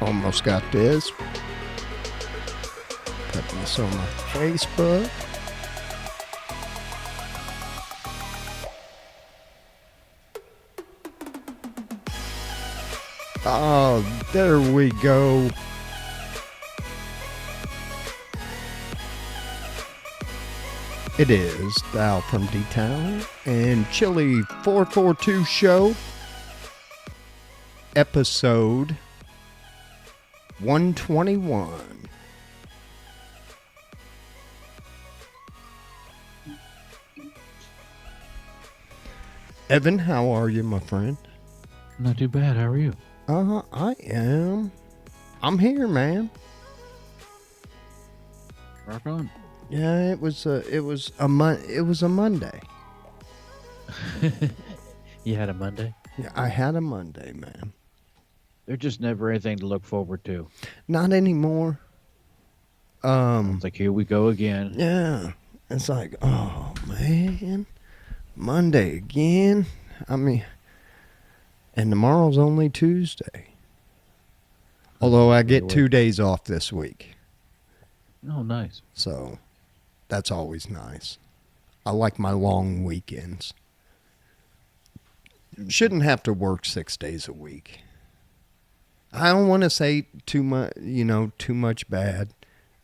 Almost got this. Put this on my Facebook. Oh, there we go. It is the AlfromDtown&Chili442 Show, episode 121. Evan, how are you, my friend? Not too bad. How are you? I am. I'm here, man. Rock on. Yeah, it was a Monday. You had a Monday? Yeah, I had a Monday, man. There's just never anything to look forward to. Not anymore. It's like, here we go again. Yeah. It's like, oh man, Monday again. I mean, and tomorrow's only Tuesday. Although I get 2 days off this week. Oh, nice. So that's always nice. I like my long weekends. Shouldn't have to work 6 days a week. I don't want to say too much bad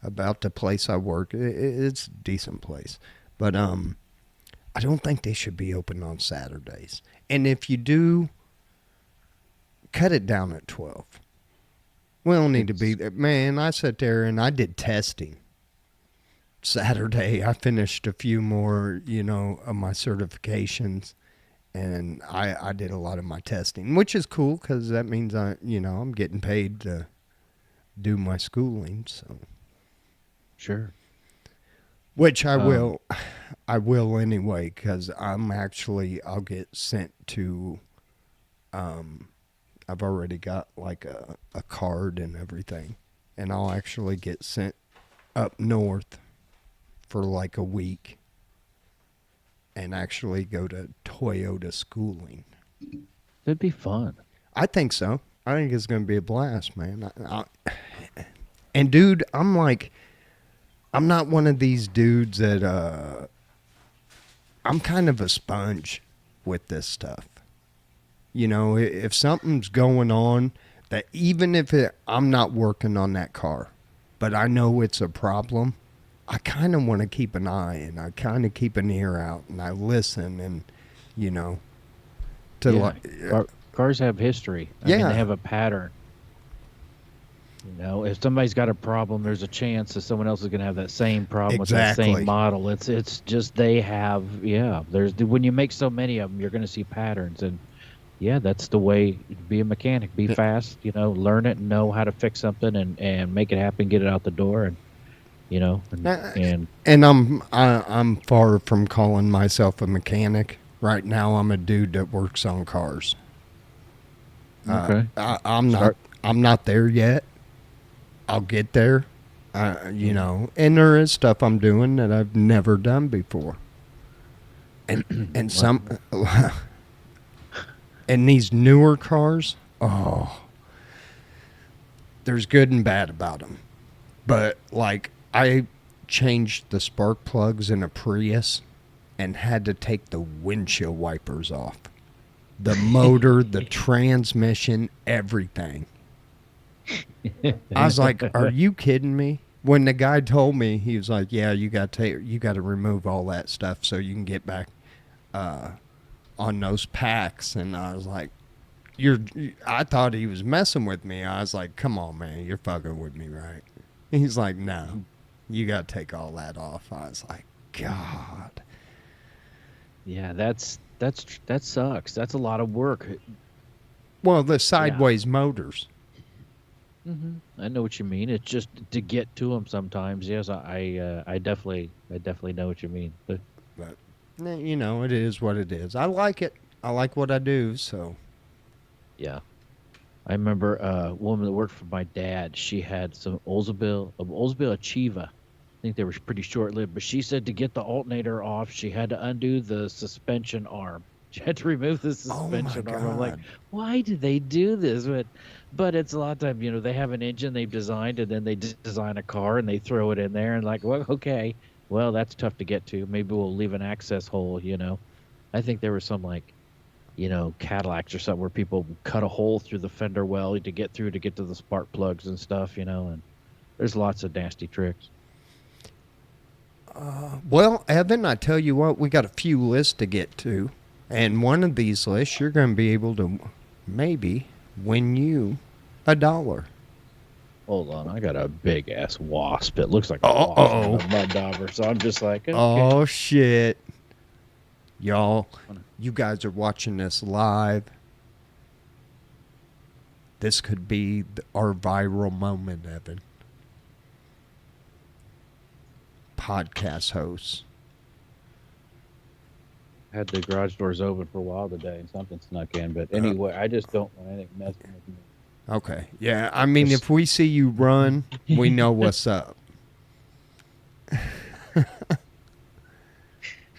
about the place I work. It's a decent place. But I don't think they should be open on Saturdays. And if you do, cut it down at 12. We don't need to be there. Man, I sat there and I did testing. Saturday, I finished a few more, of my certifications. And I did a lot of my testing, which is cool because that means I'm getting paid to do my schooling. So, sure. Which I will anyway, because I'll get sent to. I've already got like a card and everything, and I'll actually get sent up north for like a week. And actually go to Toyota schooling. That'd be fun. I think so. I think it's going to be a blast, man. And dude, I'm not one of these dudes that, I'm kind of a sponge with this stuff. If something's going on, that even if I'm not working on that car, but I know it's a problem, I kind of want to keep an eye and I kind of keep an ear out and I listen and, cars have history. I mean, they have a pattern. If somebody's got a problem, there's a chance that someone else is going to have that same problem with that same model. It's just they have, when you make so many of them, you're going to see patterns. And that's the way to be a mechanic. Be fast, learn it and know how to fix something and make it happen, get it out the door. And and I'm far from calling myself a mechanic. Right now, I'm a dude that works on cars. Okay. I'm not there yet. I'll get there. And there is stuff I'm doing that I've never done before. And some, and these newer cars, there's good and bad about them. But like, I changed the spark plugs in a Prius and had to take the windshield wipers off. The motor, the transmission, everything. I was like, are you kidding me? When the guy told me, he was like, yeah, you got to remove all that stuff so you can get back on those packs. And I was like, I thought he was messing with me. I was like, come on, man, you're fucking with me, right? He's like, no, you got to take all that off. I was like, God. Yeah, that sucks. That's a lot of work. Well, the sideways motors. Mm-hmm. I know what you mean. It's just to get to them sometimes. Yes, I definitely know what you mean. But it is what it is. I like it. I like what I do. So. Yeah. I remember a woman that worked for my dad. She had some Oldsmobile Achieva. I think they were pretty short-lived, but she said to get the alternator off, she had to undo the suspension arm. She had to remove the suspension arm. I'm like, why do they do this? But it's a lot of time, they have an engine they've designed, and then they design a car and they throw it in there, and like, well, okay, well, that's tough to get to. Maybe we'll leave an access hole. I think there was some like, Cadillacs or something where people cut a hole through the fender well to get to the spark plugs and stuff, and there's lots of nasty tricks. Well, Evan, I tell you what, we got a few lists to get to. And one of these lists, you're going to be able to maybe win you $1. Hold on, I got a big ass wasp. It looks like a wasp and a mud dauber, so I'm just like, okay. Oh shit, y'all! You guys are watching this live. This could be our viral moment, Evan. Podcast hosts. Had the garage doors open for a while today, and something snuck in. But anyway, I just don't want anything messing with me. Okay. Yeah, I mean, if we see you run, we know what's up.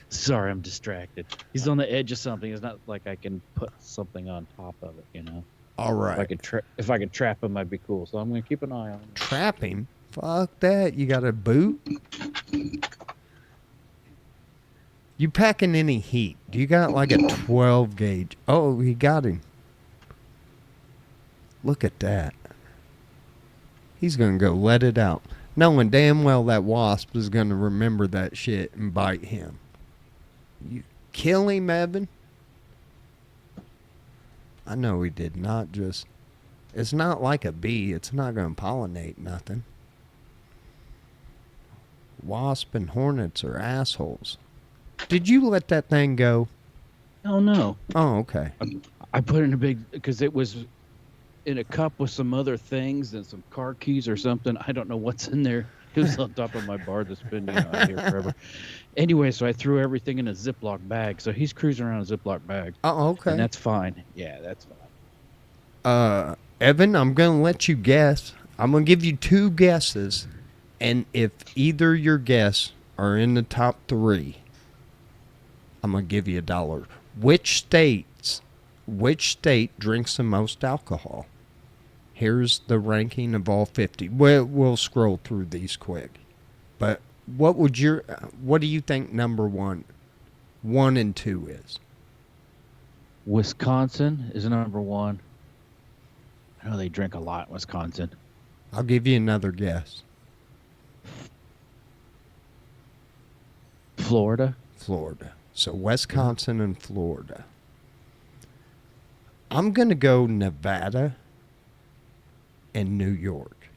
Sorry, I'm distracted. He's on the edge of something. It's not like I can put something on top of it, All right. If I could trap him, I'd be cool. So I'm going to keep an eye on him. Trap him? Fuck that. You got a boot? You packing any heat? Do you got like a 12 gauge? Oh, he got him. Look at that. He's going to go let it out. Knowing damn well that wasp is going to remember that shit and bite him. You kill him, Evan? I know he did not just... It's not like a bee. It's not going to pollinate nothing. Wasp and hornets are assholes. Did you let that thing go? Oh, no. Oh, okay. I put it in a big... Because it was in a cup with some other things and some car keys or something. I don't know what's in there. It was on top of my bar that's been out here forever. Anyway, so I threw everything in a Ziploc bag. So he's cruising around a Ziploc bag. Oh, okay. And that's fine. Yeah, that's fine. Evan, I'm going to let you guess. I'm going to give you 2 guesses. And if either your guess are in the top 3, I'm going to give you $1. Which state drinks the most alcohol? Here's the ranking of all 50. We'll scroll through these quick. But what do you think number 1 and 2 is? Wisconsin is number 1. I know they drink a lot in Wisconsin. I'll give you another guess. Florida. So Wisconsin and Florida. I'm going to go Nevada and New York.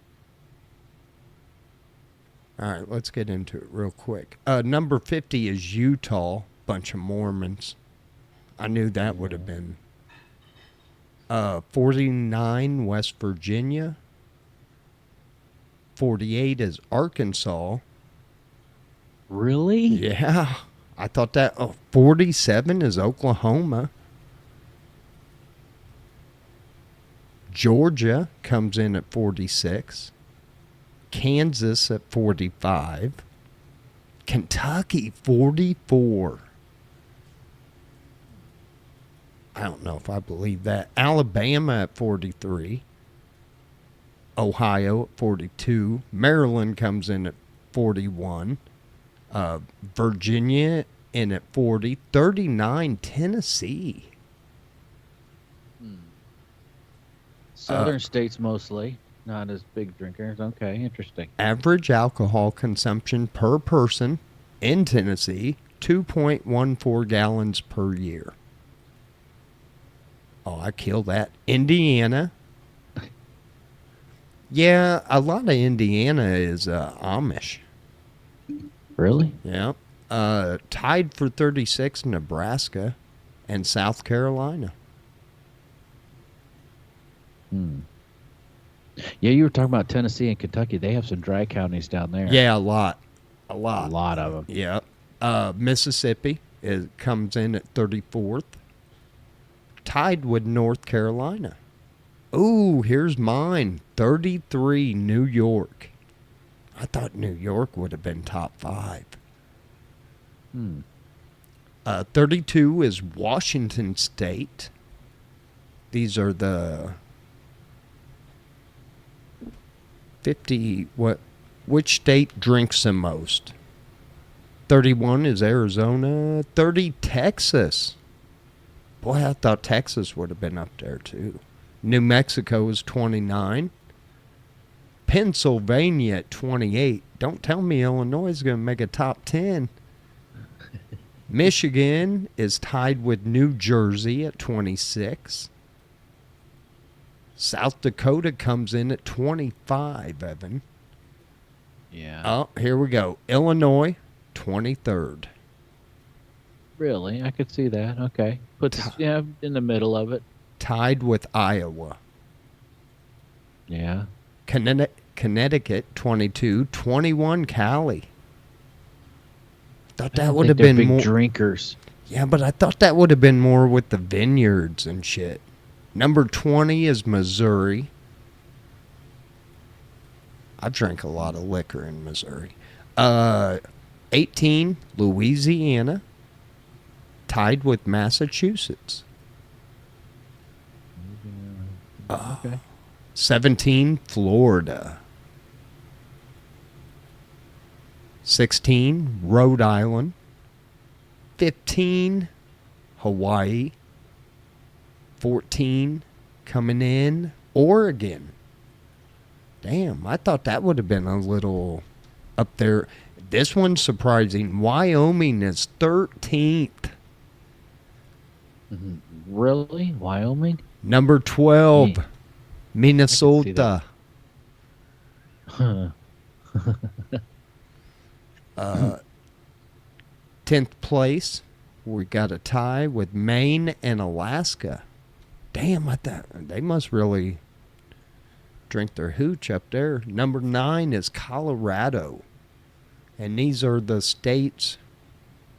All right, let's get into it real quick. Number 50 is Utah, bunch of Mormons. I knew that would have been. 49, West Virginia. 48 is Arkansas. Really? Yeah. I thought that. 47 is Oklahoma. Georgia comes in at 46. Kansas at 45. Kentucky, 44. I don't know if I believe that. Alabama at 43. Ohio at 42. Maryland comes in at 41. Virginia in at 40. 39, Tennessee. Southern states mostly. Not as big drinkers. Okay, interesting. Average alcohol consumption per person in Tennessee, 2.14 gallons per year. Oh, I killed that. Indiana. Yeah, a lot of Indiana is Amish. Really? Yeah. Tied for 36, Nebraska and South Carolina. Yeah, you were talking about Tennessee and Kentucky. They have some dry counties down there. Yeah, a lot. A lot of them. Yeah. Mississippi comes in at 34th. Tied with North Carolina. Ooh, here's mine. 33, New York. I thought New York would have been top 5. 32 is Washington State. These are the 50, which state drinks the most? 31 is Arizona. 30, Texas. Boy, I thought Texas would have been up there too. New Mexico is 29. Pennsylvania at 28. Don't tell me Illinois is going to make a top 10. Michigan is tied with New Jersey at 26. South Dakota comes in at 25, Evan. Yeah. Oh, here we go. Illinois, 23rd. Really? I could see that. Okay. Puts us, in the middle of it. Tied with Iowa. Yeah. Connecticut, 22. 21, Cali. Thought I that don't would think have they're been big more. drinkers. Yeah, but I thought that would have been more with the vineyards and shit. Number 20 is Missouri. I drank a lot of liquor in Missouri. 18, Louisiana. Tied with Massachusetts. Okay. 17, Florida. 16, Rhode Island. 15, Hawaii. 14, coming in, Oregon. Damn, I thought that would have been a little up there. This one's surprising. Wyoming is 13th. Really? Wyoming? Number 12, Yeah. Minnesota. Huh. 10th place, we got a tie with Maine and Alaska. Damn, I thought they must really drink their hooch up there. Number 9 is Colorado. And these are the states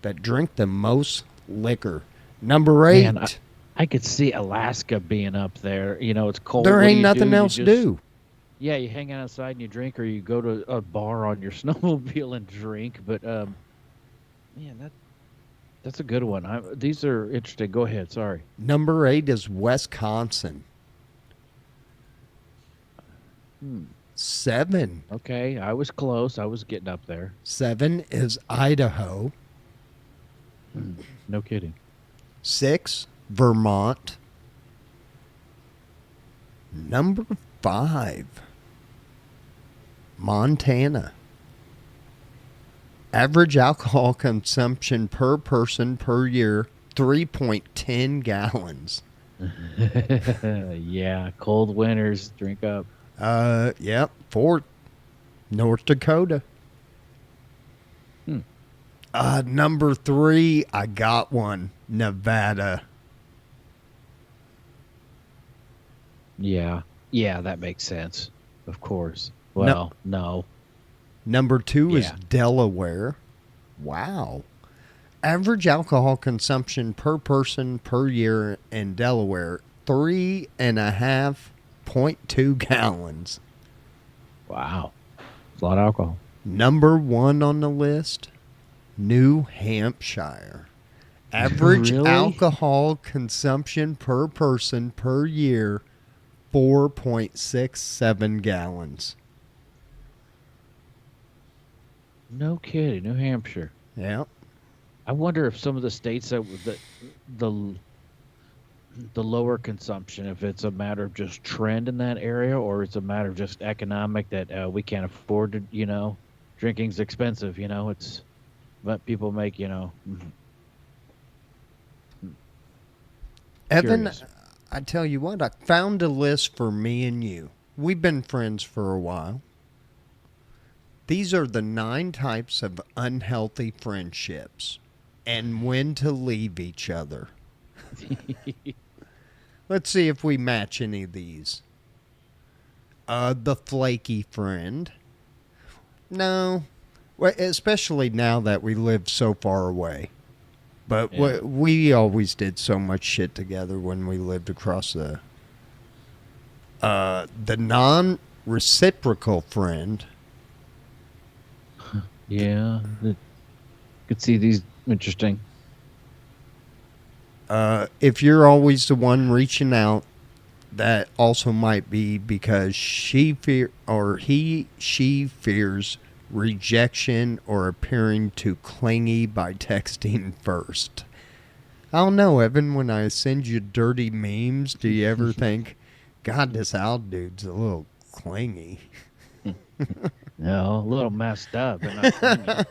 that drink the most liquor. Number 8. Man, I could see Alaska being up there. You know, it's cold. There What do ain't you nothing do? else to do. Yeah, you hang out outside and you drink, or you go to a bar on your snowmobile and drink. But man, that's a good one. These are interesting. Go ahead. Sorry. Number 8 is Wisconsin. 7. Okay, I was close. I was getting up there. 7 is Idaho. No kidding. 6, Vermont. Number 5, Montana. Average alcohol consumption per person per year, 3.10 gallons. Yeah, cold winters, drink up. Yep, 4, North Dakota. Number 3, I got one, Nevada. Yeah, that makes sense. Of course. Well, no. Number 2 is Yeah. Delaware. Wow. Average alcohol consumption per person per year in Delaware, 3.5.2 gallons. Wow, it's a lot of alcohol. Number 1 on the list, New Hampshire. Average Really? alcohol consumption per person per year, 4.67 gallons. No kidding, New Hampshire. Yeah. I wonder if some of the states that the lower consumption, if it's a matter of just trend in that area, or it's a matter of just economic that we can't afford to. Drinking's expensive. It's what people make. Evan, Curious. I tell you what, I found a list for me and you. We've been friends for a while. These are the 9 types of unhealthy friendships and when to leave each other. Let's see if we match any of these. The flaky friend. No, well, especially now that we live so far away. But Yeah. we always did so much shit together when we lived across the non-reciprocal friend. Yeah, could see these interesting. If you're always the one reaching out, that also might be because she fears rejection or appearing too clingy by texting first. I don't know, Evan, when I send you dirty memes, do you ever think, God, this Al dude's a little clingy? No, a little messed up, but not clingy.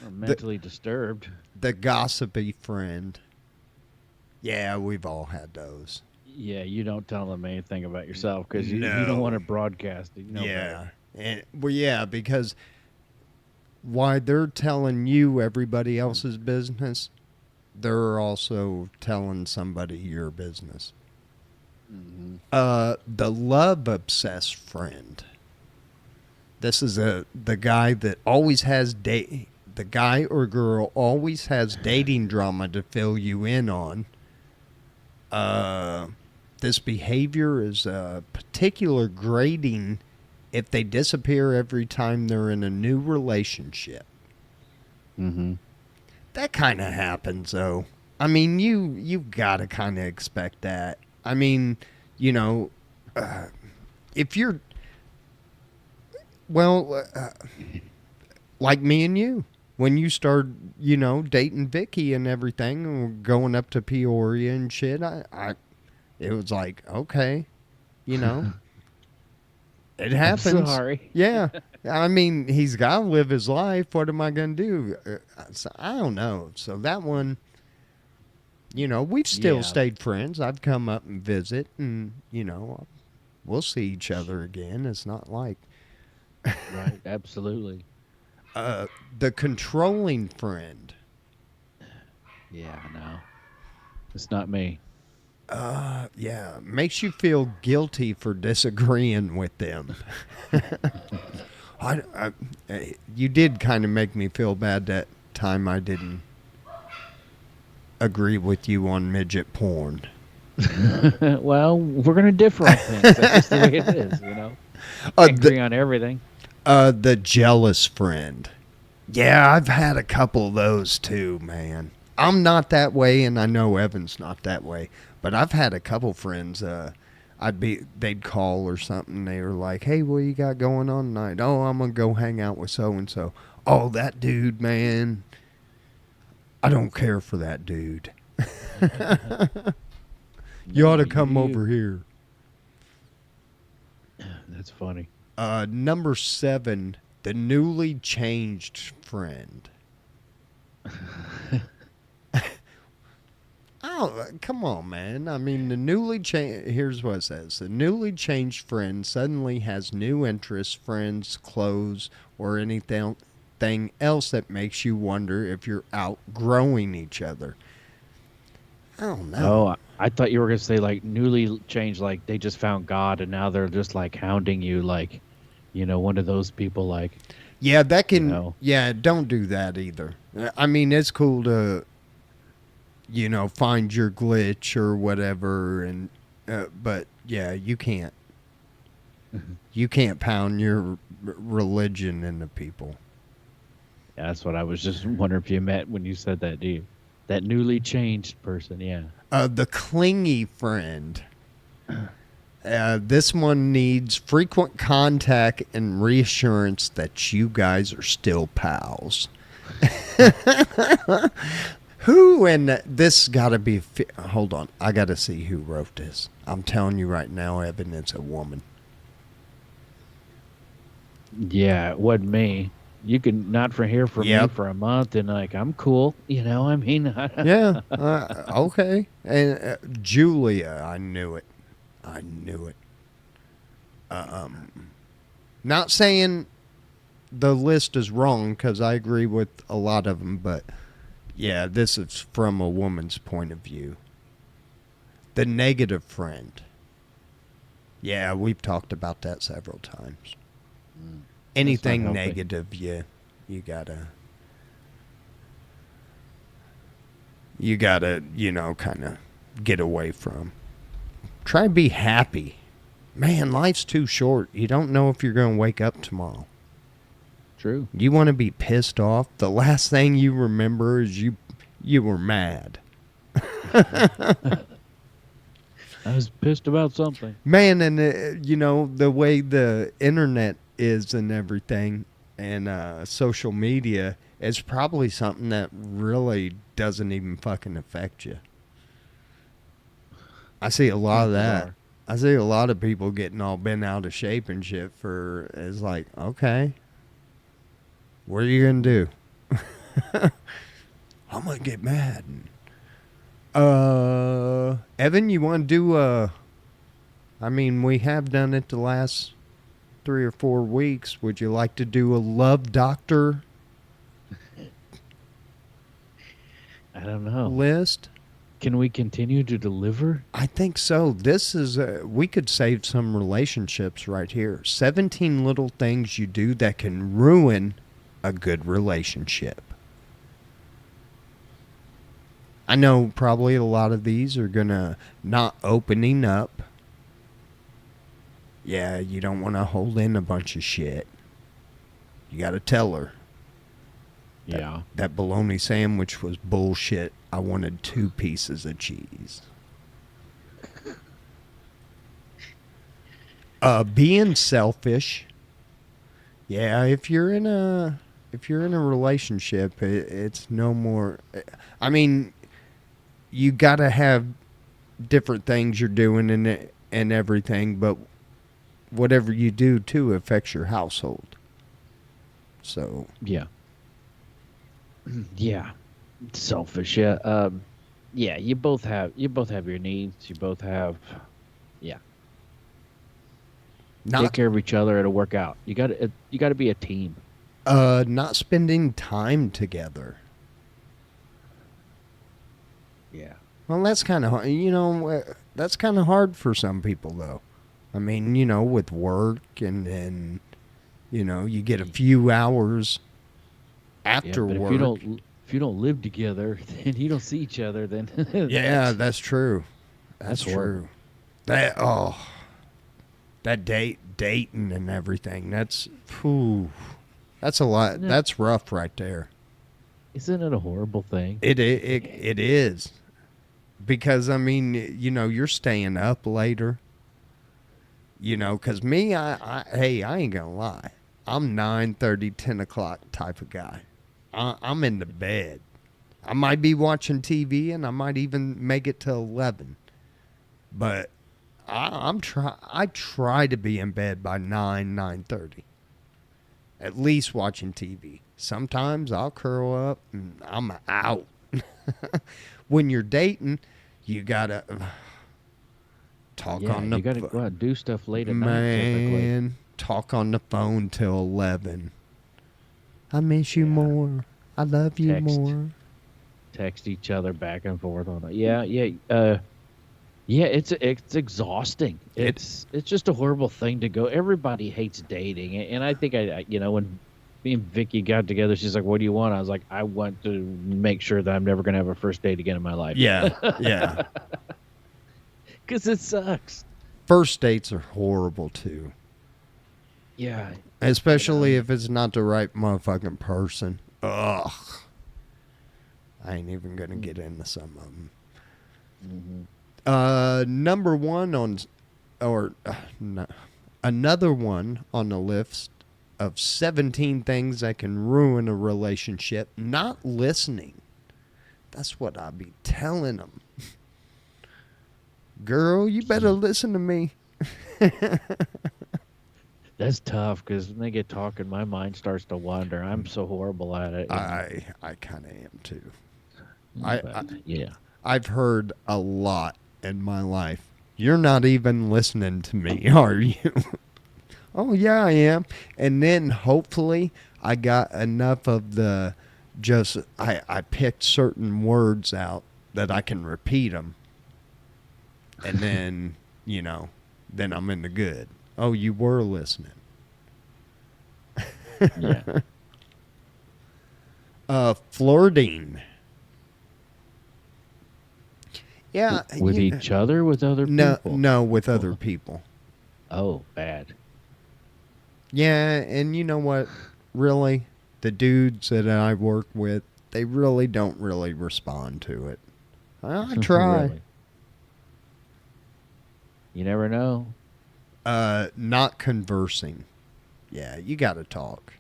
Or mentally disturbed. The gossipy friend. Yeah, we've all had those. Yeah, you don't tell them anything about yourself because you don't want to broadcast it. Yeah. Because why they're telling you everybody else's business, they're also telling somebody your business. Mm-hmm. The love obsessed friend. This is the guy that always has the guy or girl always has dating drama to fill you in on. This behavior is particular grating if they disappear every time they're in a new relationship. Mm-hmm. That kind of happens, though. I mean, you've got to kind of expect that. I mean, if you're, like me and you, when you start, dating Vicky and everything, and we're going up to Peoria and shit, it was like, okay, it happens. I'm sorry. Yeah. I mean, he's got to live his life. What am I going to do? So, I don't know. So that one, we've still stayed friends. I've come up and visit, and, we'll see each other again. It's not like. Right, absolutely. The controlling friend. Yeah, no. It's not me. Yeah, makes you feel guilty for disagreeing with them. You did kind of make me feel bad that time I didn't agree with you on midget porn. Well, we're going to differ on things. That's just the way it is, agree on everything. The jealous friend. Yeah, I've had a couple of those too, man. I'm not that way, and I know Evan's not that way. But I've had a couple friends. They'd call or something. They were like, "Hey, what you got going on tonight?" "Oh, I'm gonna go hang out with so and so." "Oh, that dude, man. I don't care for that dude. You ought to come over here." That's funny. Number 7, the newly changed friend. Oh, come on, man. I mean, here's what it says. The newly changed friend suddenly has new interests, friends, clothes, or anything else that makes you wonder if you're outgrowing each other. I don't know. Oh, I thought you were going to say, like, newly changed, like they just found God and now they're just, like, hounding you, like, one of those people, like. Yeah, that can, yeah, don't do that either. I mean, it's cool to, find your glitch or whatever, and but yeah, you can't. You can't pound your religion into people. Yeah, that's what I was just wondering if you meant when you said that, dude. That newly changed person, yeah. The clingy friend. This one needs frequent contact and reassurance that you guys are still pals. Who and this got to be... Hold on. I got to see who wrote this. I'm telling you right now, Evan, it's a woman. Yeah, it wasn't me. You can not hear from me for a month and, like, I'm cool. I mean... Yeah. Okay. And Julia, I knew it. Not saying the list is wrong, because I agree with a lot of them, but yeah, this is from a woman's point of view. The negative friend. Yeah, we've talked about that several times. Anything negative, you gotta kind of get away from. Try and be happy. Man, life's too short. You don't know if you're going to wake up tomorrow. True. You want to be pissed off? The last thing you remember is you were mad. I was pissed about something. Man, and the way the internet is and everything, and social media is probably something that really doesn't even fucking affect you. I see a lot of that. I see a lot of people getting all bent out of shape and shit for, it's like, okay, what are you going to do? I'm going to get mad. Evan, you want to do, I mean, we have done it the last 3 or 4 weeks. Would you like to do a love doctor I don't know. list? Can we continue to deliver? I think so. This is, we could save some relationships right here. 17 little things you do that can ruin a good relationship. I know probably a lot of these are going to not opening up. Yeah, you don't want to hold in a bunch of shit. You got to tell her. Yeah. That bologna sandwich was bullshit. I wanted 2 pieces of cheese. Being selfish. Yeah, if you're in a relationship, it's no more. I mean, you got to have different things you're doing and everything, but whatever you do too affects your household. So yeah. Yeah, selfish. Yeah, yeah. You both have your needs. You both have, yeah. Take care of each other. It'll work out. You got to be a team. Not spending time together. Yeah. Well, that's kind of hard. That's kind of hard for some people, though. I mean, with work and you get a few hours after work. If you don't live together, then you don't see each other. Then yeah, that's true. That's true. That dating and everything. That's a lot. That's rough right there. Isn't it a horrible thing? It is. Because, I mean, you're staying up later. Because me, I ain't going to lie. I'm 9:30, 10 o'clock type of guy. I'm in the bed. I might be watching TV, and I might even make it to 11. But I try to be in bed by 9:30. At least watching TV. Sometimes I'll curl up, and I'm out. When you're dating, you gotta talk on the. You gotta go out and do stuff late at night. Man, talk on the phone till 11. I miss you more. I love you more. Text each other back and forth on it. Yeah. It's exhausting. It's just a horrible thing to go. Everybody hates dating, and I think when me and Vicky got together, she's like, "What do you want?" I was like, "I want to make sure that I'm never going to have a first date again in my life." Yeah. Because it sucks. First dates are horrible too. Yeah. Especially if it's not the right motherfucking person. Ugh. I ain't even going to get into some of them. Mm-hmm. Number one another one on the list of 17 things that can ruin a relationship, not listening. That's what I be telling them. Girl, you better listen to me. That's tough because when they get talking, my mind starts to wander. I'm so horrible at it. I kind of am too. Yeah. I've heard a lot in my life. You're not even listening to me, are you? Oh, yeah, I am. And then hopefully I got enough of the I picked certain words out that I can repeat them. And then, then I'm in the good. Oh, you were listening. Yeah. Flirting. Yeah. With each other, with other people? No, with other people. Oh, bad. Yeah, and you know what? Really, the dudes that I work with, they really don't really respond to it. I try. Really? You never know. Not conversing. Yeah, you got to talk.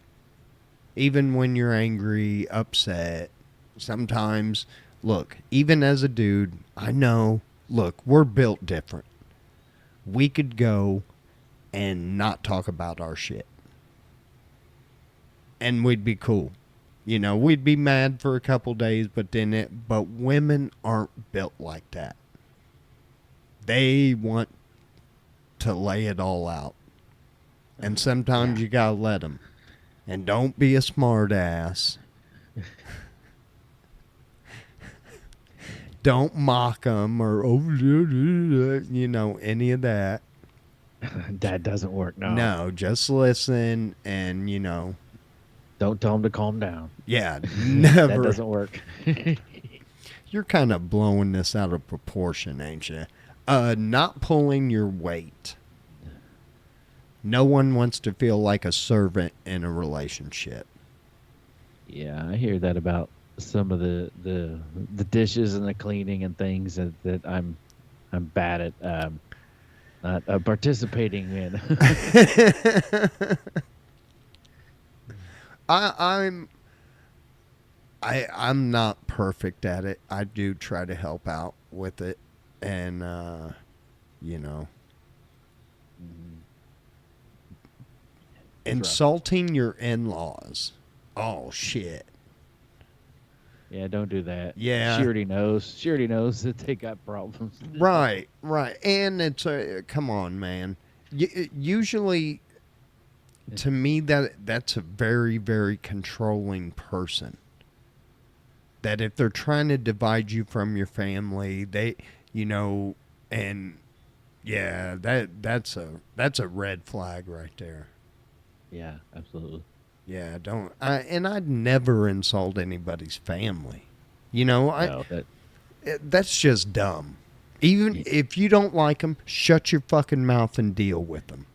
Even when you're angry, upset, sometimes, look, even as a dude, I know, look, we're built different. We could go and not talk about our shit. And we'd be cool. You know, we'd be mad for a couple days, but women aren't built like that. They want to lay it all out. And sometimes you gotta let them. And don't be a smart ass. Don't mock them or, you know, any of that. That doesn't work, no. No, just listen and, you know. Don't tell them to calm down. Yeah, never. That doesn't work. You're kind of blowing this out of proportion, ain't you? Not pulling your weight. No one wants to feel like a servant in a relationship. Yeah, I hear that about some of the dishes and the cleaning and things that I'm bad at not participating in. I'm not perfect at it. I do try to help out with it, and you know, insulting your in-laws. Oh shit. Yeah, don't do that. Yeah, she already knows that they got problems. Right, and it's come on, man. Usually, to me, that's a very, very controlling person. That if they're trying to divide you from your family, they, you know, and yeah, that's a red flag right there. Yeah, absolutely. Yeah, and I'd never insult anybody's family. You know, that's just dumb. Even if you don't like them, shut your fucking mouth and deal with them.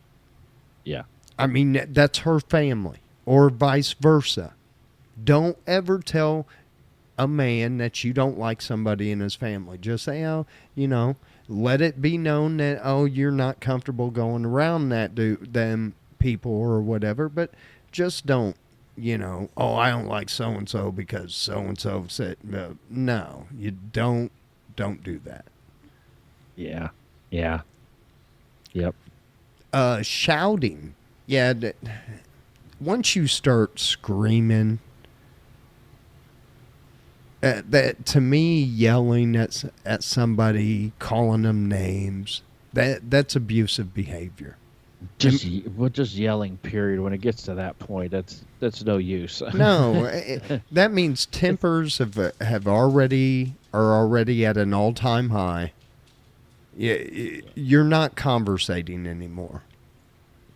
Yeah. I mean, that's her family, or vice versa. Don't ever tell a man that you don't like somebody in his family. Just say, oh, you know, let it be known that, oh, you're not comfortable going around them people or whatever, but just don't, you know, oh, I don't like so-and-so because so-and-so said, no, you don't do that. Yeah. Yeah. Yep. Shouting. Yeah. Once you start screaming, that to me, yelling at somebody, calling them names, that's abusive behavior. Just yelling. Period. When it gets to that point, that's no use. No, that means tempers are already at an all-time high. You're not conversating anymore.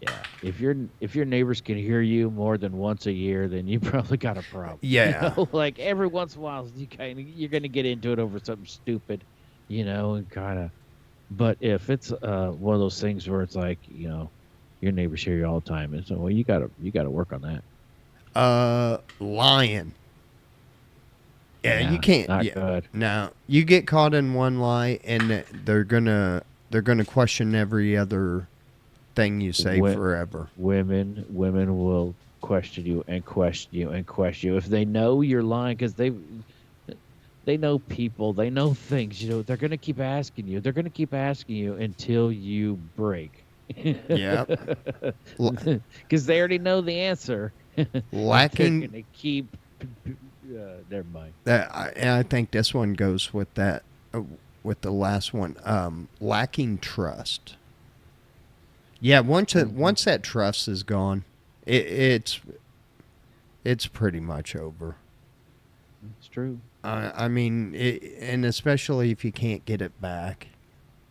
Yeah, if your neighbors can hear you more than once a year, then you probably got a problem. Yeah, you know? Like every once in a while, you're gonna get into it over something stupid, you know, and kind of. But if it's one of those things where it's like, you know, your neighbors hear you all the time, and so well, you gotta work on that. Lying. Yeah, you can't. Not good. No, you get caught in one lie, and they're gonna question every other thing you say forever. Women will question you and question you and question you if they know you're lying, because they know people, they know things. You know, they're gonna keep asking you. They're gonna keep asking you until you break. Yeah, because they already know the answer. Lacking. They're gonna keep. Never mind. And I think this one goes with that, with the last one. Lacking trust. Yeah, once that trust is gone, it's pretty much over. It's true. I mean, and especially if you can't get it back,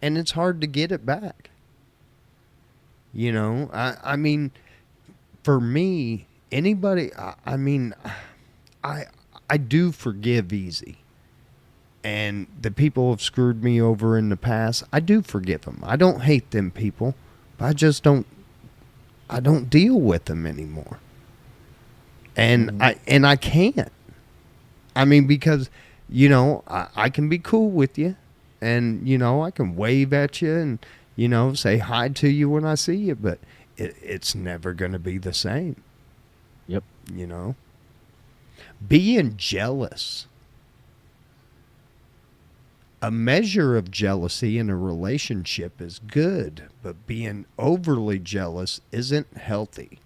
and it's hard to get it back. You know, I mean, for me, anybody, I mean, I do forgive easy. And the people have screwed me over in the past, I do forgive them. I don't hate them people, but I don't deal with them anymore. And I can't. I mean, because, you know, I can be cool with you, and, you know, I can wave at you, and, you know, say hi to you when I see you, but it's never going to be the same. Yep. You know, being jealous. A measure of jealousy in a relationship is good, but being overly jealous isn't healthy.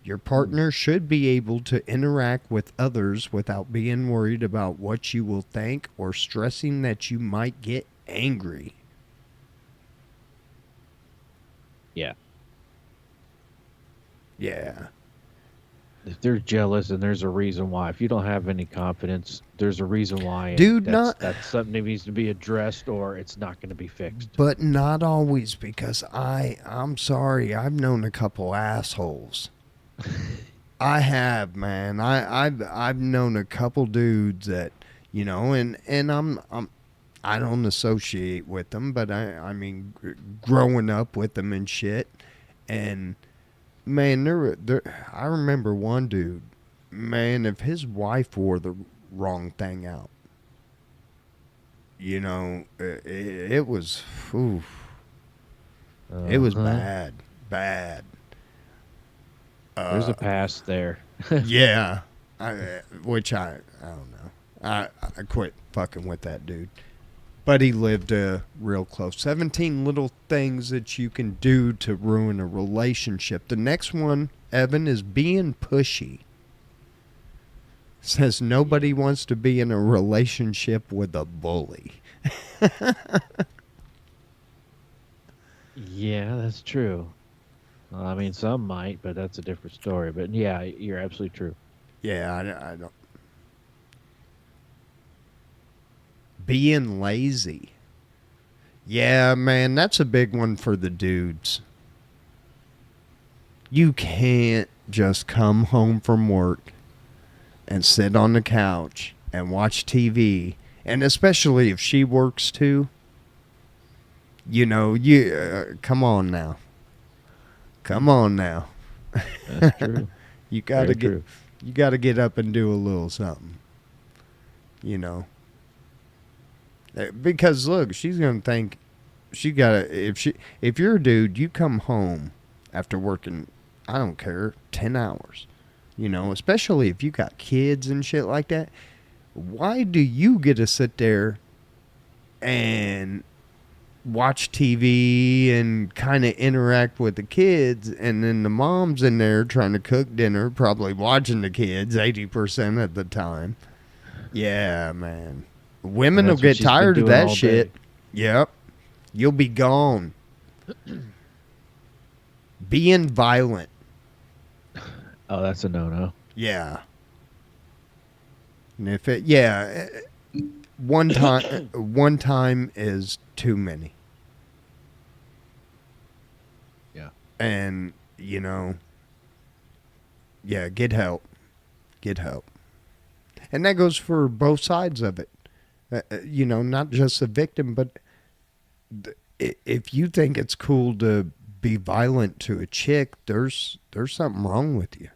Your partner should be able to interact with others without being worried about what you will think or stressing that you might get angry. Yeah. Yeah. If they're jealous, and there's a reason why. If you don't have any confidence, there's a reason why. And Dude, that's something that needs to be addressed, or it's not going to be fixed. But not always, because I'm sorry, I've known a couple assholes. I have, man. I've known a couple dudes that, you know, and I don't associate with them, but I mean, growing up with them and shit, and man, I remember one dude, man, if his wife wore the wrong thing out, you know, it was, it was bad. There's a past there. Yeah, which I don't know. I quit fucking with that dude. But he lived real close. 17 little things that you can do to ruin a relationship. The next one, Evan, is being pushy. Says nobody wants to be in a relationship with a bully. Yeah, that's true. I mean, some might, but that's a different story. But yeah, you're absolutely true. Yeah, I don't. Being lazy. Yeah, man, that's a big one for the dudes. You can't just come home from work and sit on the couch and watch TV. And especially if she works too. You know, come on now. Come on now. That's true. You gotta get up and do a little something. You know. Because look, she's gonna think if you're a dude, you come home after working, I don't care, 10 hours. You know, especially if you got kids and shit like that. Why do you get to sit there and watch TV and kind of interact with the kids, and then the mom's in there trying to cook dinner, probably watching the kids 80% of the time? Yeah, man. Women will get tired of that shit. Yep. You'll be gone. Being violent. Oh, that's a no-no. Yeah. And if one time is too many. Yeah. And, you know, yeah, get help. Get help. And that goes for both sides of it. You know, not just the victim, but if you think it's cool to be violent to a chick, there's something wrong with you.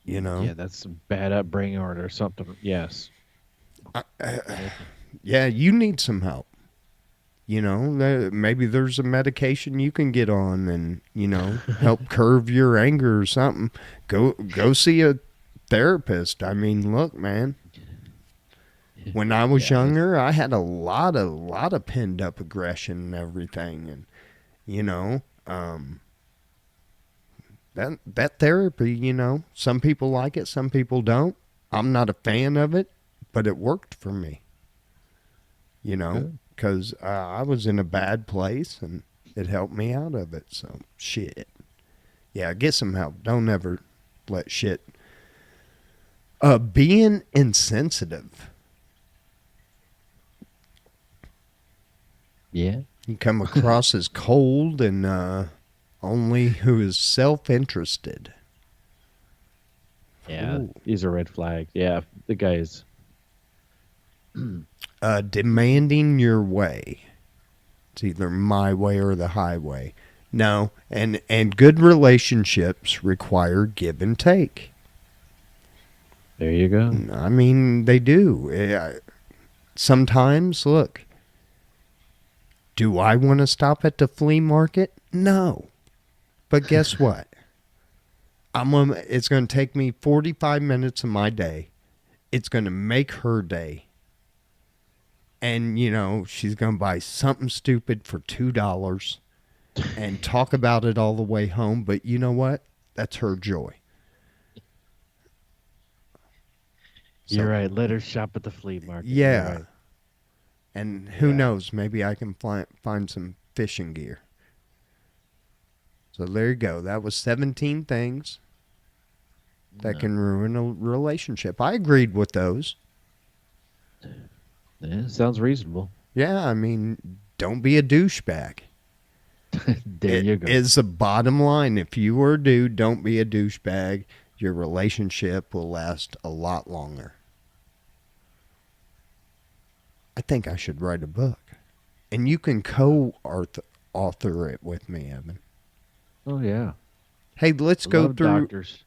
You know? Yeah, that's some bad upbringing or something. Yes. Yeah, you need some help. You know, maybe there's a medication you can get on and, you know, help curb your anger or something. Go see a therapist. I mean, look, man. When I was younger, I had a lot of pinned up aggression and everything, and you know, that therapy, you know, some people like it, some people don't. I'm not a fan of it, but it worked for me. You know, because I was in a bad place, and it helped me out of it. So shit, yeah, get some help. Don't ever let shit. Being insensitive. Yeah. You come across as cold and only who is self-interested. Yeah, these are red flags. Yeah, the guy is demanding your way. It's either my way or the highway. No, and good relationships require give and take. There you go. I mean, they do. Sometimes, look, Do I want to stop at the flea market? No. But guess what? It's going to take me 45 minutes of my day. It's going to make her day. And, she's going to buy something stupid for $2 and talk about it all the way home. But you know what? That's her joy. You're right. Let her shop at the flea market. Yeah. Right. And who knows? Maybe I can find some fishing gear. So there you go. That was 17 things that can ruin a relationship. I agreed with those. Yeah, sounds reasonable. Yeah, I mean, don't be a douchebag. There you go. It's the bottom line. If you are a dude, don't be a douchebag. Your relationship will last a lot longer. I think I should write a book. And you can co-author it with me, Evan. Oh, yeah. Hey, let's go through. Doctors.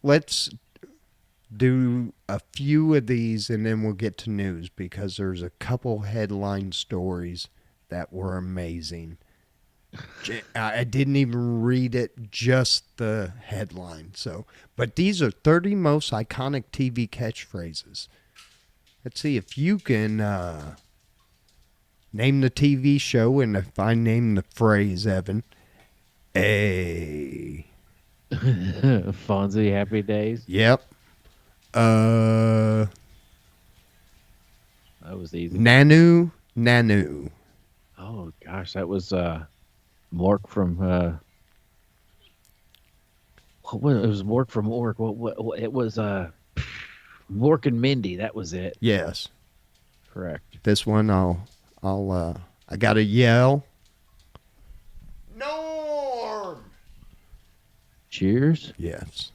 Let's do a few of these and then we'll get to news because there's a couple headline stories that were amazing. I didn't even read it, just the headline. But these are 30 most iconic TV catchphrases. Let's see if you can name the TV show, and if I name the phrase, Evan. Fonzie Happy Days. Yep. That was easy. Nanu. Oh gosh, that was Mork from it was Mork from Ork. What it was Mork and Mindy, that was it. Yes. Correct. This one I gotta yell. Norm. Cheers. Yes.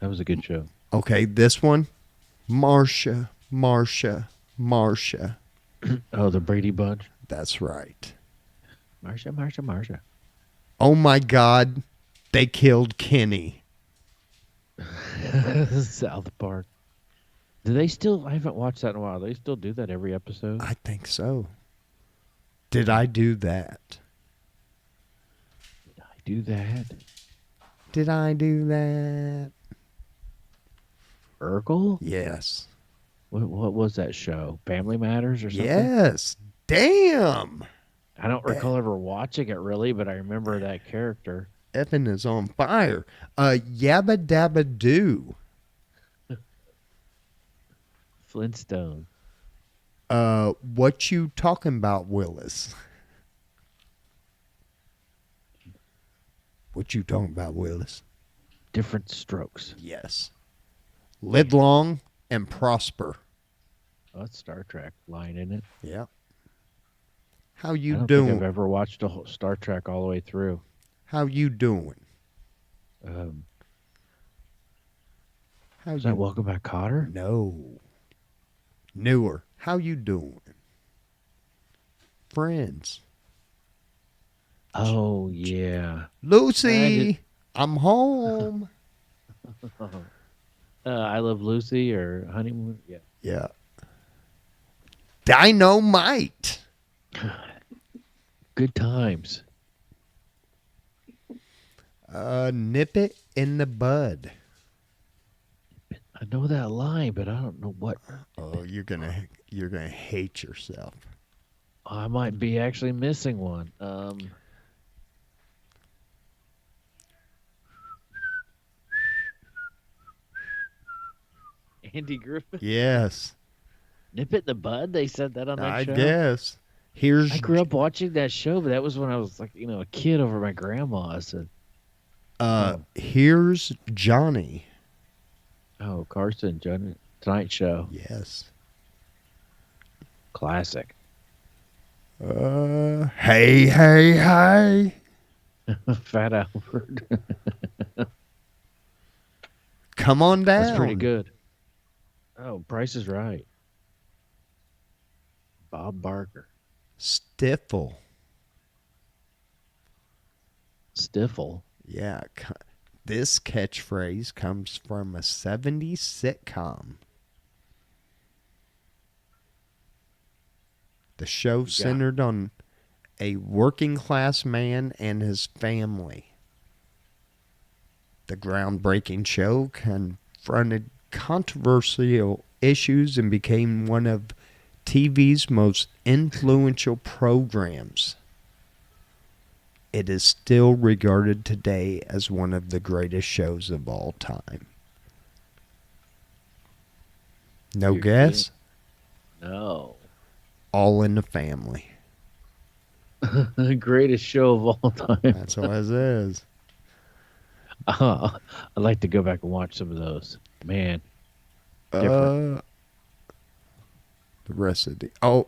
That was a good show. Okay, this one. Marsha. Oh, the Brady Bunch. That's right. Marsha. Oh my God, they killed Kenny. South Park. Do they still? I haven't watched that in a while. They still do that every episode? I think so. Did I do that? Did I do that? Did I do that? Urkel? Yes. What was that show? Family Matters or something? Yes. Damn. I don't recall ever watching it really, but I remember that character. Evan is on fire. Yabba Dabba Doo. Flintstone. What you talking about, Willis? What you talking about, Willis? Different Strokes. Yes. Live long and prosper. Oh, that's Star Trek line, isn't it? Yeah. How you I don't doing? think I've ever watched a whole Star Trek all the way through. How you doing? Is that Welcome Back, Kotter? No. Newer. How you doing? Friends. Oh, yeah. Lucy, I'm home. I Love Lucy or Honeymoon. Yeah. Yeah. Dynamite. Good times. Nip it in the bud. I know that line, but I don't know what. Oh, you're gonna hate yourself. I might be actually missing one. Andy Griffith. Yes. Nip it in the bud. They said that on that show. I guess. I grew up watching that show, but that was when I was like, a kid over my grandma's. Here's Johnny. Oh, Carson, Johnny, Tonight Show. Yes. Classic. Hey. Fat Albert. Come on down. That's pretty good. Oh, Price is Right. Bob Barker. Stiffle. Yeah. This catchphrase comes from a 70s sitcom. The show centered on a working class man and his family. The groundbreaking show confronted controversial issues and became one of TV's most influential programs. It is still regarded today as one of the greatest shows of all time. No guess? No. All in the Family. The greatest show of all time. That's what it is. I'd like to go back and watch some of those. Man. Different. The rest of the... Oh.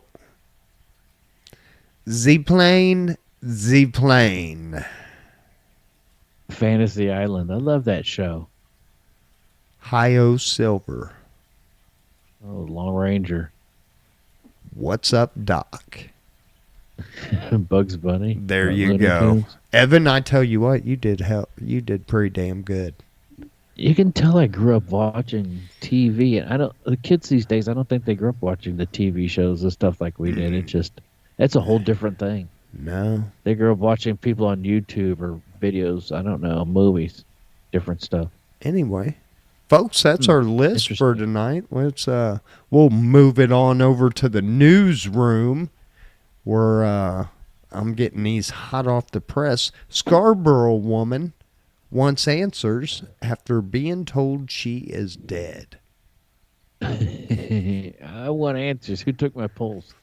Z-Plane. Fantasy Island. I love that show. Hi-Yo Silver. Oh, Lone Ranger. What's Up, Doc? Bugs Bunny. There you go. Evan, I tell you what, you did pretty damn good. You can tell I grew up watching TV, and the kids these days, I don't think they grew up watching the TV shows and stuff like we did. It's a whole different thing. No. They grew up watching people on YouTube or videos, I don't know, movies, different stuff. Anyway, folks, that's our list for tonight. Let's we'll move it on over to the newsroom where I'm getting these hot off the press. Scarborough woman wants answers after being told she is dead. I want answers. Who took my pulse?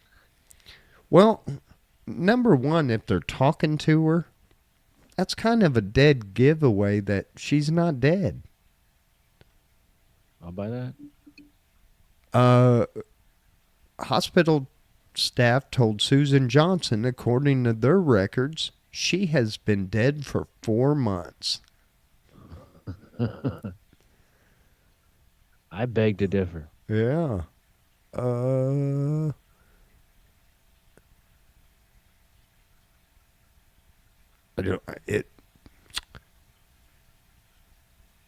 Well, number one, if they're talking to her, that's kind of a dead giveaway that she's not dead. I'll buy that. Hospital staff told Susan Johnson, according to their records, she has been dead for 4 months. I beg to differ. Yeah.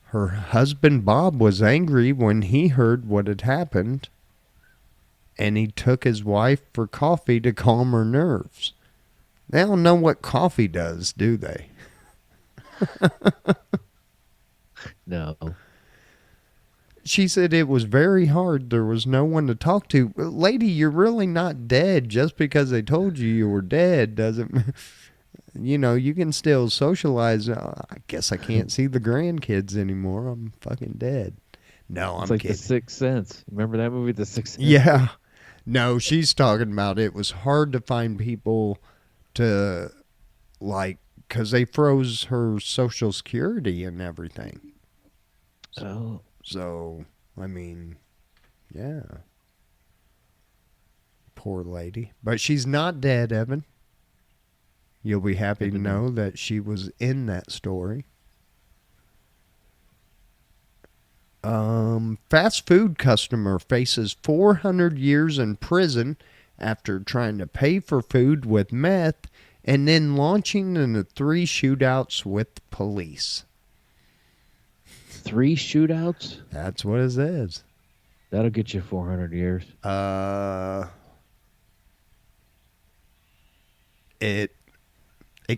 Her husband Bob was angry when he heard what had happened, and he took his wife for coffee to calm her nerves. They don't know what coffee does, do they? No. She said it was very hard. There was no one to talk to. Lady, you're really not dead. Just because they told you were dead doesn't... you can still socialize. I guess I can't see the grandkids anymore. I'm fucking dead. No, I'm like kidding. The Sixth Sense. Remember that movie, The Sixth Sense? Yeah. No, she's talking about it was hard to find people to, because they froze her Social Security and everything. So, I mean, yeah. Poor lady. But she's not dead, Evan. You'll be happy to know that she was in that story. Fast food customer faces 400 years in prison after trying to pay for food with meth and then launching into 3 shootouts with police. 3 shootouts? That's what it is. That'll get you 400 years. It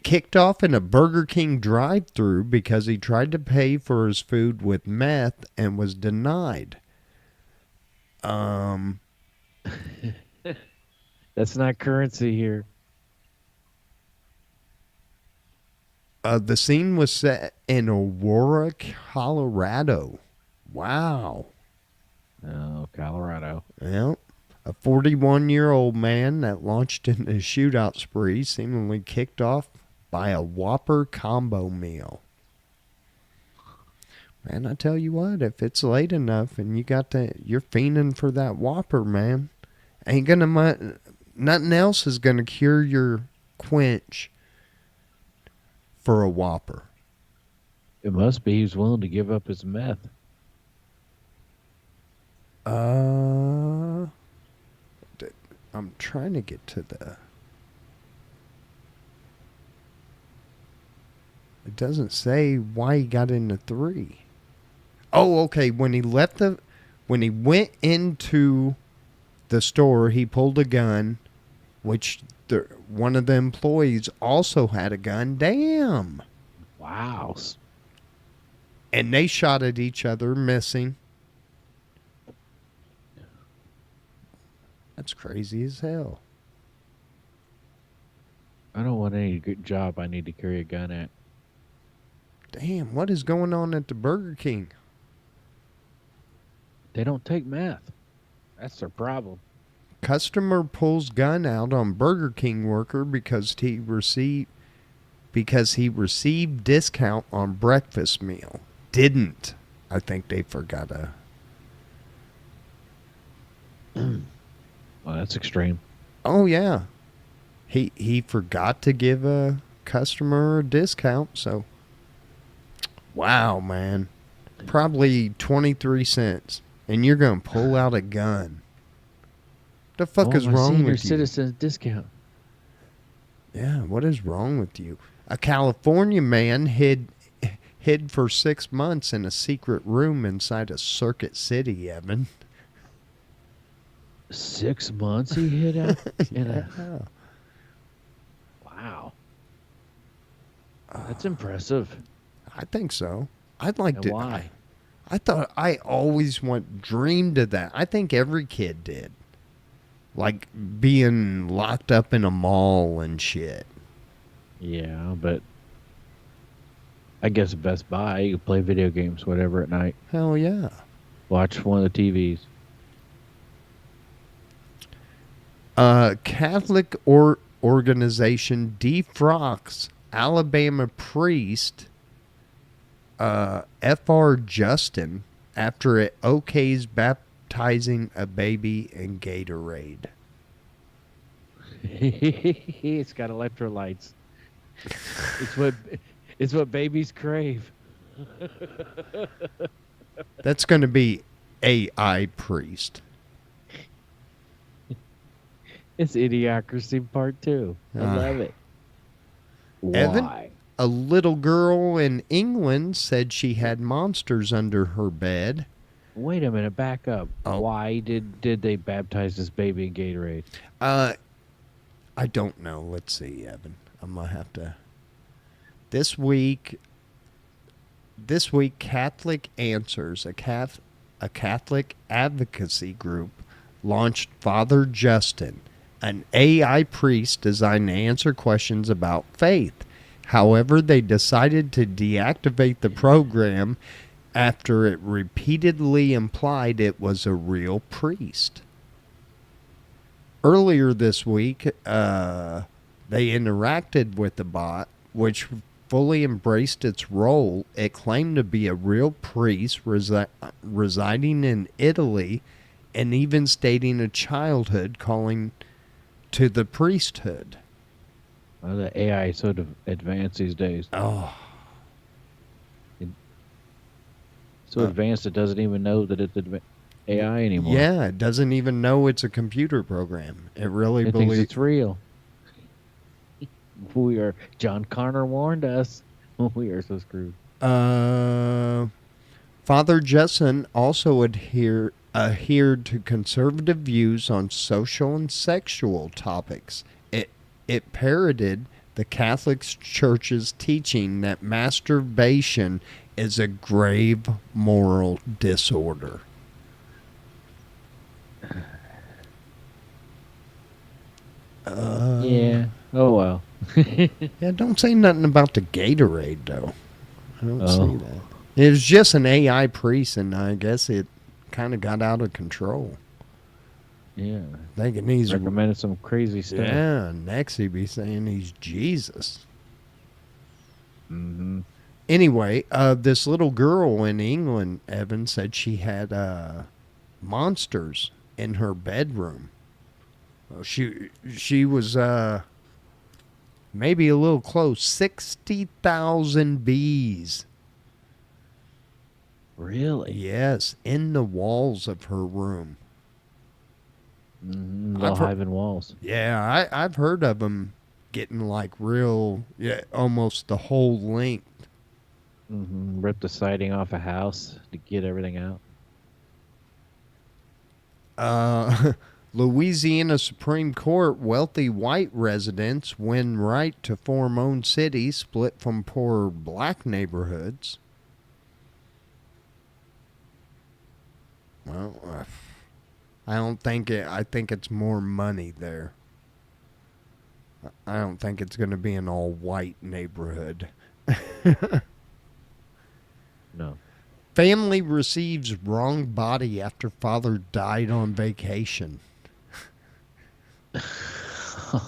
kicked off in a Burger King drive-thru because he tried to pay for his food with meth and was denied. That's not currency here. The scene was set in Aurora, Colorado. Wow. Oh, Colorado. Well, a 41-year-old man that launched in a shootout spree seemingly kicked off by a Whopper combo meal. Man, I tell you what, if it's late enough and you're fiending for that Whopper, man, nothing else is gonna cure your quench for a Whopper. It must be he's willing to give up his meth. I'm trying to get to the... It doesn't say why he got into 3. Oh, okay. When he went into the store, he pulled a gun which one of the employees also had a gun. Damn. Wow. And they shot at each other, missing. That's crazy as hell. I don't want any good job I need to carry a gun at. Damn, what is going on at the Burger King? They don't take meth. That's their problem. Customer pulls gun out on Burger King worker because he received discount on breakfast meal. Didn't. I think they forgot a. Well, that's extreme. Oh yeah. He forgot to give a customer a discount, so wow, man. Probably 23 cents. And you're going to pull out a gun. The fuck is wrong with you? Senior citizen discount. Yeah, what is wrong with you? A California man hid for 6 months in a secret room inside a Circuit City, Evan. 6 months he hid out? Wow. That's impressive. I think so. I'd like And to. why? I thought I always dreamed of that. I think every kid did. Like being locked up in a mall and shit. Yeah, but I guess at Best Buy, you can play video games, whatever, at night. Hell yeah. Watch one of the TVs. Catholic organization defrocks Alabama priest Fr. Justin after it okays baptizing a baby in Gatorade. It's got electrolytes. It's what babies crave. That's going to be AI priest. It's Idiocracy Part 2. I love it. Evan, Why? a little girl in England said she had monsters under her bed. Wait a minute, back up. Oh. Why did they baptize this baby in Gatorade? I don't know. Let's see, Evan. I'm going to have to. This week, Catholic Answers, a Catholic advocacy group, launched Father Justin, an AI priest designed to answer questions about faith. However, they decided to deactivate the program after it repeatedly implied it was a real priest. Earlier this week, they interacted with the bot, which fully embraced its role. It claimed to be a real priest residing in Italy, and even stating a childhood calling to the priesthood. Well, the AI is so advanced these days. Oh. So advanced it doesn't even know that it's AI anymore. Yeah, it doesn't even know it's a computer program. It really It thinks it's real. John Connor warned us. We are so screwed. Father Justin also adhered to conservative views on social and sexual topics. It parroted the Catholic Church's teaching that masturbation is a grave moral disorder. Yeah. Oh, well. Yeah, don't say nothing about the Gatorade, though. I don't see that. It was just an AI priest, and I guess it kind of got out of control. Yeah. Thinking he's recommended some crazy stuff. Yeah, next he'd be saying he's Jesus. Mm-hmm. Anyway, this little girl in England, Evan, said she had monsters in her bedroom. Well, she was maybe a little close. 60,000 bees. Really? Yes, in the walls of her room. Little hive walls. Yeah, I've heard of them getting like real, almost the whole length. Rip the siding off a house to get everything out. Louisiana Supreme Court, wealthy white residents win right to form own cities split from poor black neighborhoods. Well, I don't think it. I think it's more money there. I don't think it's going to be an all-white neighborhood. No. Family receives wrong body after father died on vacation.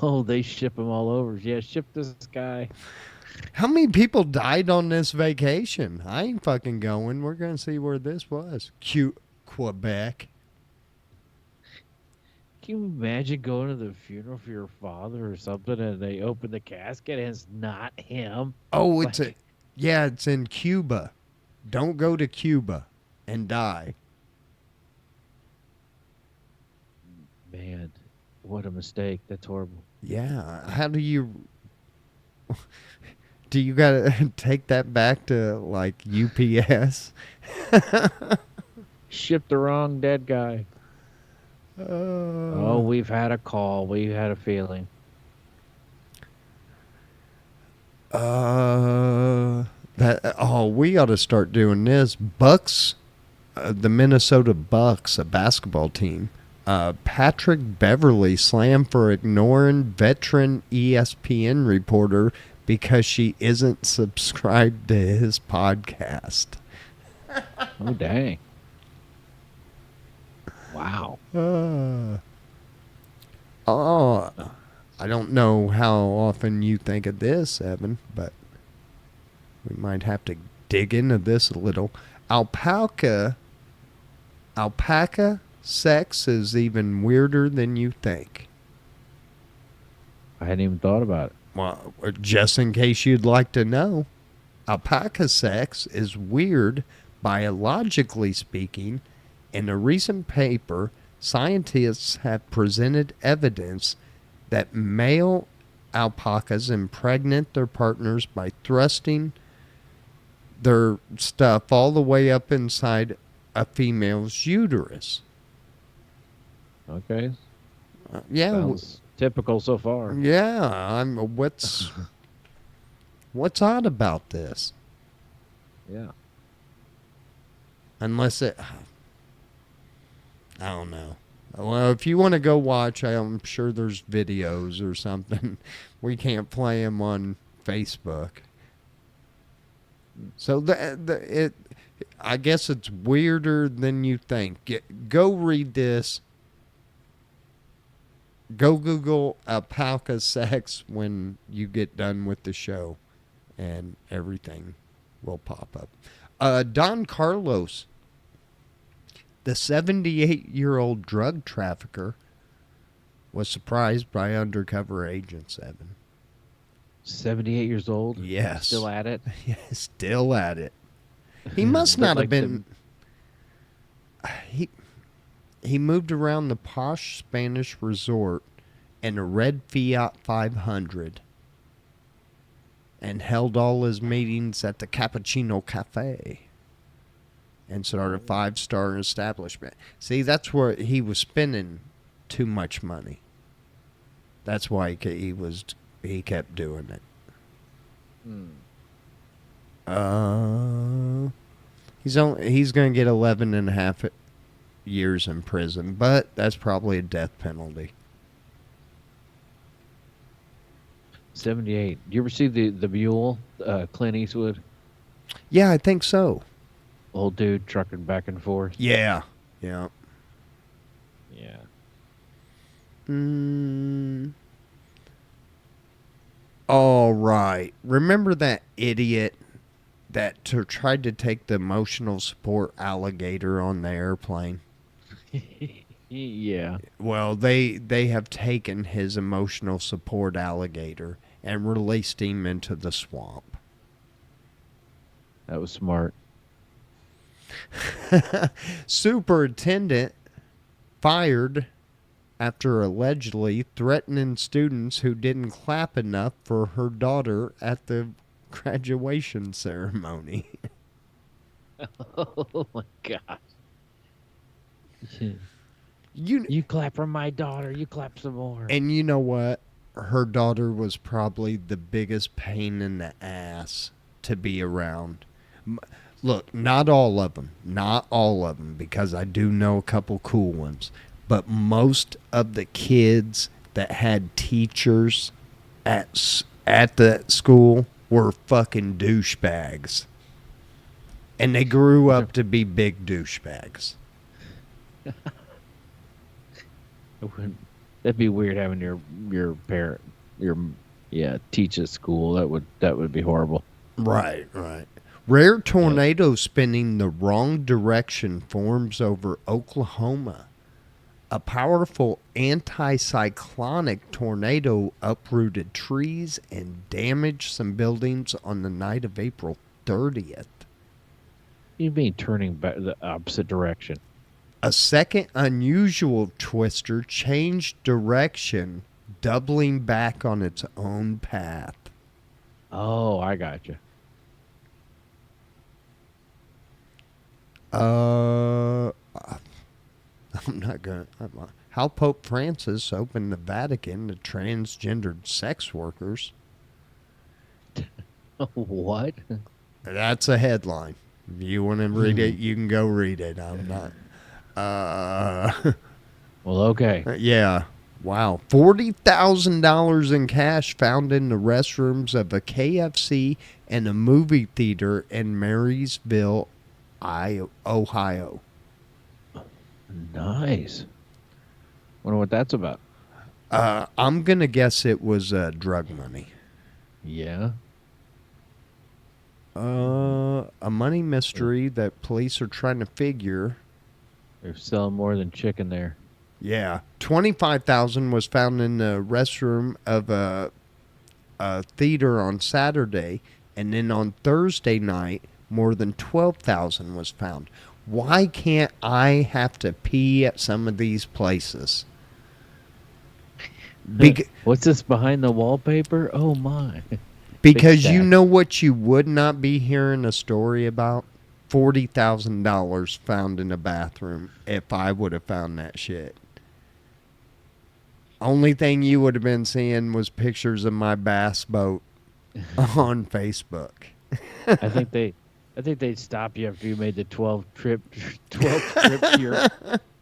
Oh, they ship him all over. Yeah, ship this guy. How many people died on this vacation? I ain't fucking going. We're going to see where this was. Quebec. Can you imagine going to the funeral for your father or something and they open the casket and it's not him? Oh, it's it's in Cuba. Don't go to Cuba and die. Man, what a mistake. That's horrible. Yeah. How do you gotta take that back to like UPS? Shipped the wrong dead guy. Oh, we've had a call. We've had a feeling. We ought to start doing this. Bucks, the Minnesota Bucks, a basketball team. Patrick Beverly slammed for ignoring veteran ESPN reporter because she isn't subscribed to his podcast. Oh, dang. Wow. I don't know how often you think of this, Evan, but we might have to dig into this a little. Alpaca sex is even weirder than you think. I hadn't even thought about it. Well, just in case you'd like to know, alpaca sex is weird, biologically speaking. In a recent paper, scientists have presented evidence that male alpacas impregnate their partners by thrusting their stuff all the way up inside a female's uterus. Okay. Yeah. Sounds typical so far. Yeah. What's odd about this? Yeah. Unless it... I don't know. Well, if you want to go watch, I'm sure there's videos or something. We can't play them on Facebook. So I guess it's weirder than you think. Go read this. Go Google alpaca sex when you get done with the show, and everything will pop up. Don Carlos, the 78-year-old drug trafficker, was surprised by undercover agents, Evan. 78 years old? Yes. Still at it? Yeah, still at it. He must not have been... He moved around the posh Spanish resort in a red Fiat 500 and held all his meetings at the Cappuccino Cafe and started a 5-star establishment. See, that's where he was spending too much money. That's why he kept doing it. He's going to get 11 and a half years in prison, but that's probably a death penalty. 78. Do you ever see the Mule, Clint Eastwood? Yeah, I think so. Old dude trucking back and forth. Yeah. All right. Remember that idiot that tried to take the emotional support alligator on the airplane? Yeah. Well, they have taken his emotional support alligator and released him into the swamp. That was smart. Superintendent fired after allegedly threatening students who didn't clap enough for her daughter at the graduation ceremony. Oh my God. You clap for my daughter. You clap some more. And you know what? Her daughter was probably the biggest pain in the ass to be around. Look, not all of them. Not all of them, because I do know a couple cool ones. But most of the kids that had teachers at the school were fucking douchebags. And they grew up to be big douchebags. That'd be weird having your parent teach at school. That would be horrible. Right. Rare tornado spinning the wrong direction forms over Oklahoma. A powerful anticyclonic tornado uprooted trees and damaged some buildings on the night of April 30th. You mean turning back the opposite direction? A second unusual twister changed direction, doubling back on its own path. Oh, I got you. I'm not going to. How Pope Francis opened the Vatican to transgendered sex workers. What? That's a headline. If you want to read it, you can go read it. I'm not. Well, okay. Yeah. Wow. $40,000 in cash found in the restrooms of a KFC and a movie theater in Marysville, Ohio. Nice. Wonder what that's about. I'm going to guess it was drug money. Yeah. A money mystery that police are trying to figure. They're selling more than chicken there. Yeah. $25,000 was found in the restroom of a theater on Saturday, and then on Thursday night, more than $12,000 was found. Why can't I have to pee at some of these places? What's this behind the wallpaper? Oh, my. Because you know what you would not be hearing a story about? $40,000 found in a bathroom if I would have found that shit. Only thing you would have been seeing was pictures of my bass boat on Facebook. I think they'd stop you after you made the 12 trip to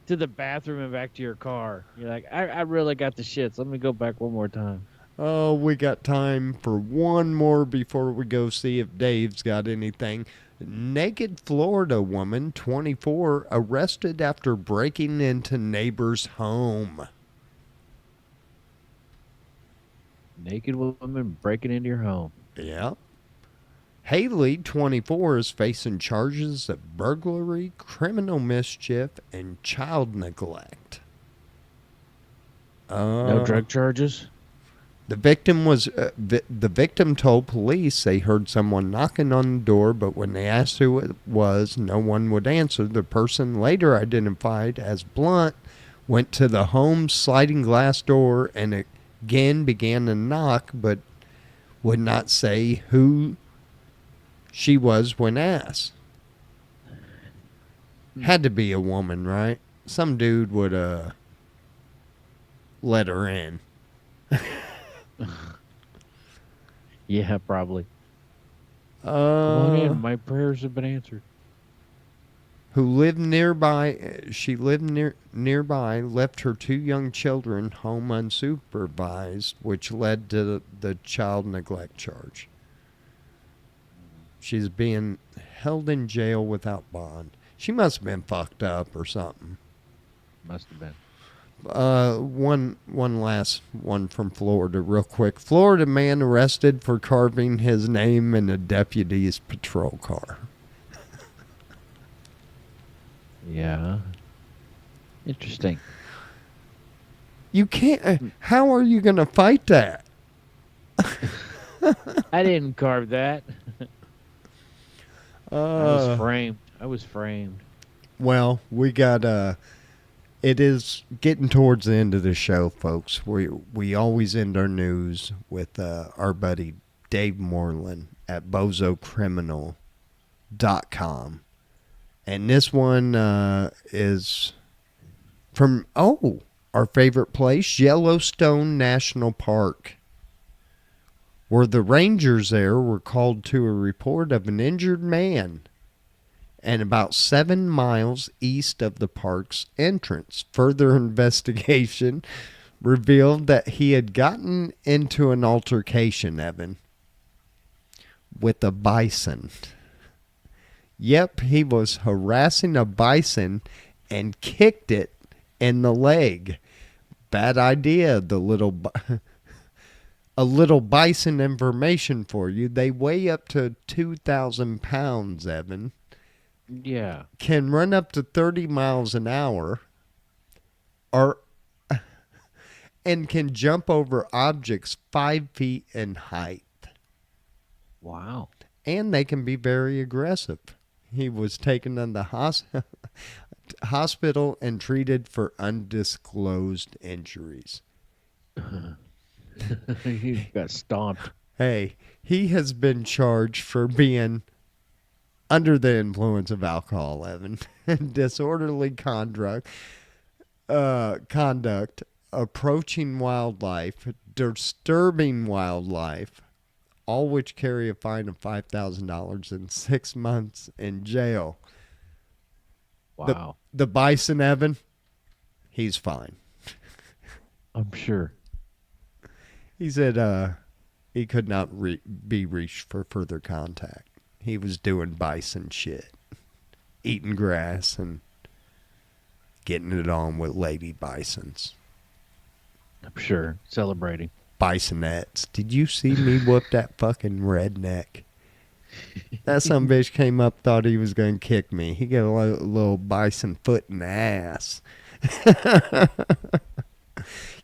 the bathroom and back to your car. You're like, I really got the shits. Let me go back one more time. Oh, we got time for one more before we go see if Dave's got anything. Naked Florida woman, 24, arrested after breaking into neighbor's home. Naked woman breaking into your home. Yeah. Haley, 24, is facing charges of burglary, criminal mischief, and child neglect. No drug charges? The victim told police they heard someone knocking on the door, but when they asked who it was, no one would answer. The person, later identified as Blunt, went to the home's sliding glass door and again began to knock, but would not say who she was when asked. Had to be a woman, right? Some dude would let her in. Yeah, probably. Come on in. My prayers have been answered. Who lived nearby? She lived nearby. Left her 2 young children home unsupervised, which led to the child neglect charge. She's being held in jail without bond. She must have been fucked up or something. Must have been. One last one from Florida real quick. Florida man arrested for carving his name in a deputy's patrol car. Yeah. Interesting. You can't. How are you going to fight that? I didn't carve that. I was framed. Well, we got it is getting towards the end of the show, folks. We always end our news with our buddy Dave Moreland at bozocriminal.com. And this one is From, our favorite place, Yellowstone National Park, where the rangers there were called to a report of an injured man, and about 7 miles east of the park's entrance. Further investigation revealed that he had gotten into an altercation, Evan, with a bison. Yep, he was harassing a bison and kicked it in the leg. Bad idea, a little bison information for you. They weigh up to 2,000 pounds, Evan. Yeah. Can run up to 30 miles an hour, and can jump over objects 5 feet in height. Wow. And they can be very aggressive. He was taken to the hospital and treated for undisclosed injuries. He got stomped. Hey, he has been charged for being under the influence of alcohol, Evan, and disorderly conduct, approaching wildlife, disturbing wildlife, all which carry a fine of $5,000 and 6 months in jail. Wow. The bison, Evan, he's fine. I'm sure. He said he could not be reached for further contact. He was doing bison shit, eating grass and getting it on with lady bisons. I'm sure. Celebrating. Bisonettes. Did you see me whoop that fucking redneck? That some bitch came up, thought he was going to kick me. He got a little bison foot in the ass.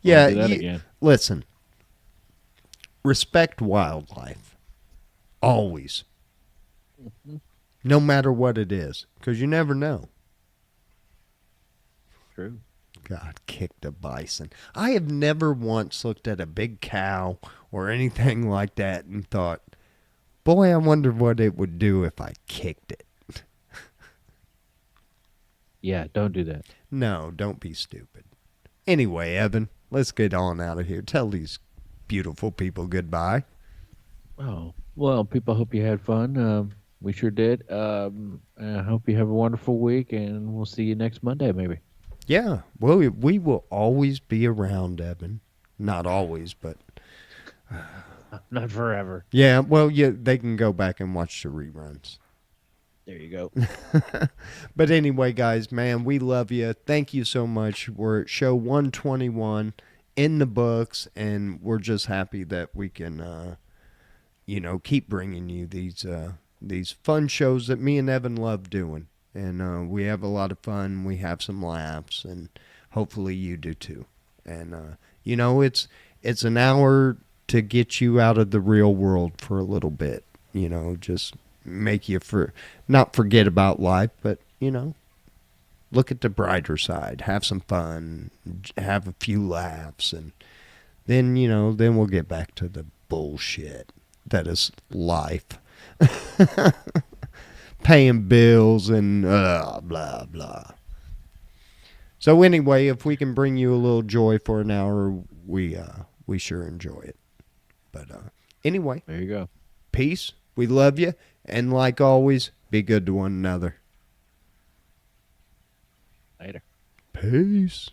Yeah, do that again. Listen. Respect wildlife. Always. Mm-hmm. No matter what it is. Because you never know. True. God, kicked a bison. I have never once looked at a big cow or anything like that and thought, boy, I wonder what it would do if I kicked it. Yeah, don't do that. No, don't be stupid. Anyway, Evan, let's get on out of here. Tell these beautiful people goodbye. Oh, well, people, hope you had fun. We sure did. I hope you have a wonderful week, and we'll see you next Monday, maybe. Yeah, well, we will always be around, Evan. Not always, but... Not forever. Yeah, well, yeah, they can go back and watch the reruns. There you go. But anyway, guys, man, we love you. Thank you so much. We're at show 121 in the books, and we're just happy that we can, keep bringing you these fun shows that me and Evan love doing. And we have a lot of fun. We have some laughs, and hopefully you do too. And, it's an hour to get you out of the real world for a little bit. Just make you not forget about life, but, look at the brighter side. Have some fun. Have a few laughs. And then, then we'll get back to the bullshit that is life. Paying bills and blah, blah. So anyway, if we can bring you a little joy for an hour, we sure enjoy it. But anyway. There you go. Peace. We love you. And like always, be good to one another. Later. Peace.